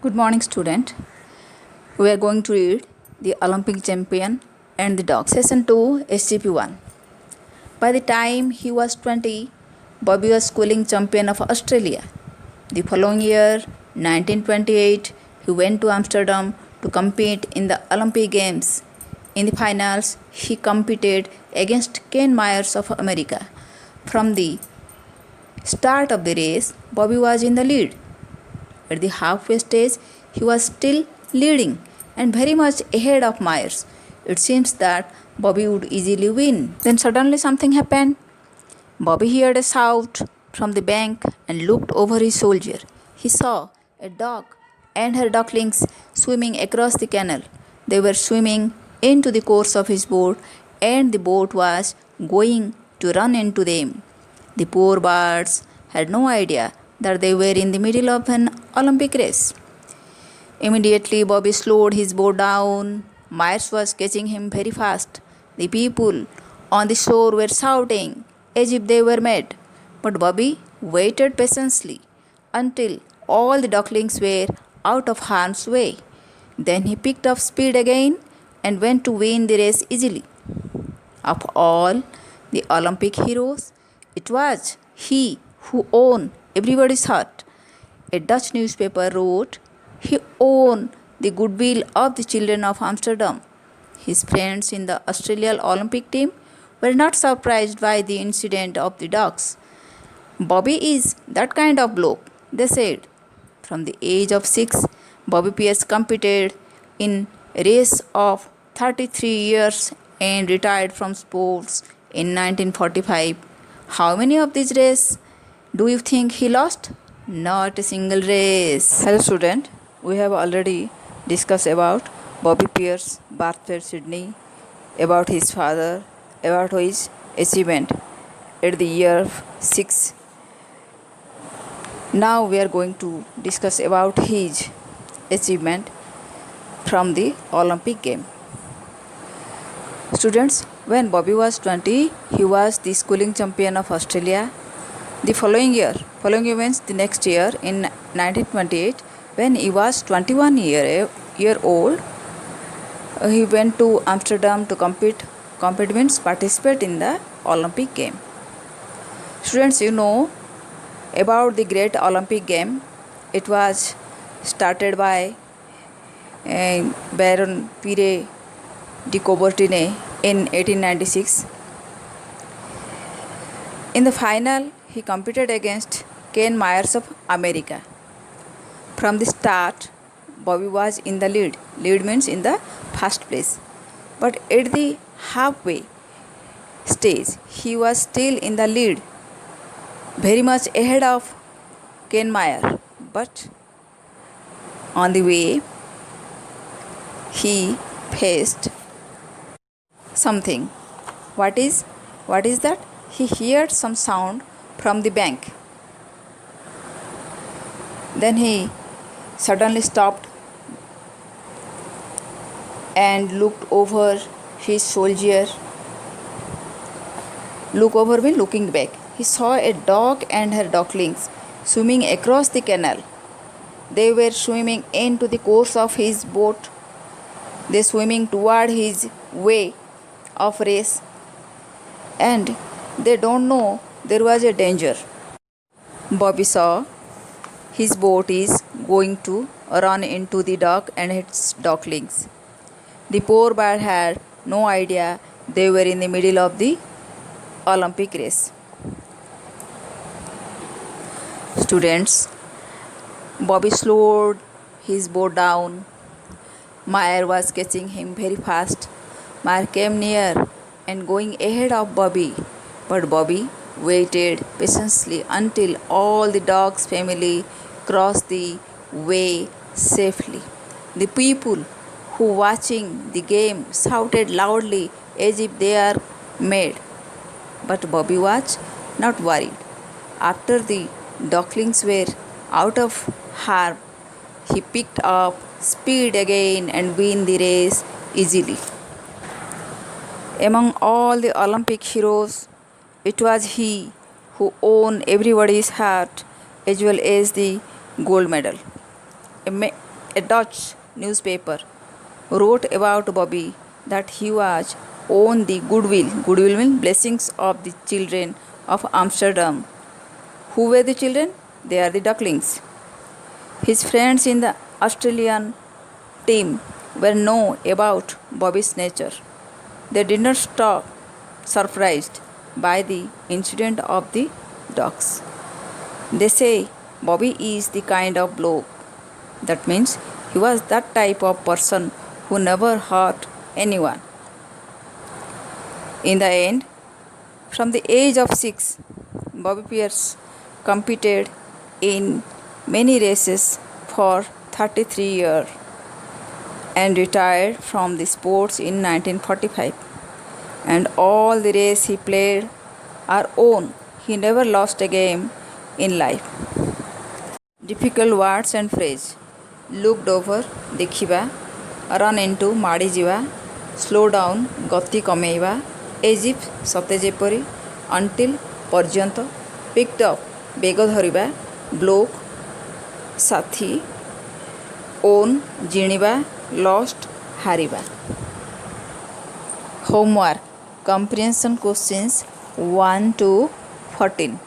Good morning, student. We are going to read the Olympic champion and the dog. Session 2, SCP 1. By the time he was 20, Bobby was schooling champion of Australia. The following year, 1928, he went to Amsterdam to compete in the Olympic Games. In the finals, he competed against Ken Myers of America. From the start of the race, Bobby was in the lead. At the halfway stage, he was still leading and very much ahead of Myers. It seems that Bobby would easily win. Then suddenly something happened. Bobby heard a shout from the bank and looked over his shoulder. He saw a dog and her ducklings swimming across the canal. They were swimming into the course of his boat, and the boat was going to run into them. The poor birds had no idea that they were in the middle of an Olympic race. Immediately, Bobby slowed his boat down. Myers was catching him very fast. The people on the shore were shouting as if they were mad. But Bobby waited patiently until all the ducklings were out of harm's way. Then he picked up speed again and went to win the race easily. Of all the Olympic heroes, it was he who won everybody's heart. A Dutch newspaper wrote, he won the goodwill of the children of Amsterdam. His friends in the Australian Olympic team were not surprised by the incident of the dogs. Bobby is that kind of bloke, they said. From the age of 6, Bobby Pearce competed in a race of 33 years and retired from sports in 1945. How many of these races do you think he lost? Not a single race. Hello student, we have already discussed about Bobby Pearce, birthplace Sydney, about his father, about his achievement at the year of 6. Now we are going to discuss about his achievement from the Olympic game. Students, when Bobby was 20, he was the schooling champion of Australia. The following year means the next year in 1928, when he was 21 year old, he went to Amsterdam to participate in the Olympic game. Students, you know about the great Olympic game. It was started by Baron Pierre de Coubertin in 1896. In the final, he competed against Ken Myers of America. From the start, Bobby was in the lead. Lead means in the first place. But at the halfway stage, he was still in the lead, very much ahead of Ken Myers. But on the way, he faced something. What is that? He heard some sound from the bank. Then he suddenly stopped and looked over his shoulder. Look over means looking back. He saw a dog and her ducklings swimming across the canal. They were swimming into the course of his boat. They swimming toward his way of race, and they don't know there was a danger. Bobby saw his boat is going to run into the dog and its ducklings. The poor bird had no idea they were in the middle of the Olympic race. Students, Bobby slowed his boat down. Meyer was catching him very fast. Meyer came near and going ahead of Bobby, but Bobby waited patiently until all the dog's family crossed the way safely. The people who watching the game shouted loudly as if they are mad, but Bobby was not worried. After the ducklings were out of harm, he picked up speed again and won the race easily. Among all the Olympic heroes, it was he who won everybody's heart as well as the gold medal. a Dutch newspaper wrote about Bobby that he was on the goodwill means blessings of the children of Amsterdam. Who were the children? They are the ducklings. His friends in the Australian team were know about Bobby's nature. They did not stop surprised by the incident of the dogs. They say Bobby is the kind of bloke. That means he was that type of person who never hurt anyone. In the end, from the age of 6, Bobby Pearce competed in many races for 33 years and retired from the sports in 1945. And all the races he played are won. He never lost a game in life. Difficult words and phrase. Looked over, ଦେଖିବା, run into, ମାଡ଼ିଯିବା, slow down, ଗତି କମେଇବା, as if, ସତେ ଯେପରି, until, ପର୍ଯ୍ୟନ୍ତ, picked up, ବେଗ ଧରିବା, bloke, ସାଥୀ, own, ଜିଣିବା, lost, ହାରିବା. Homework. Comprehension questions 1 to 14.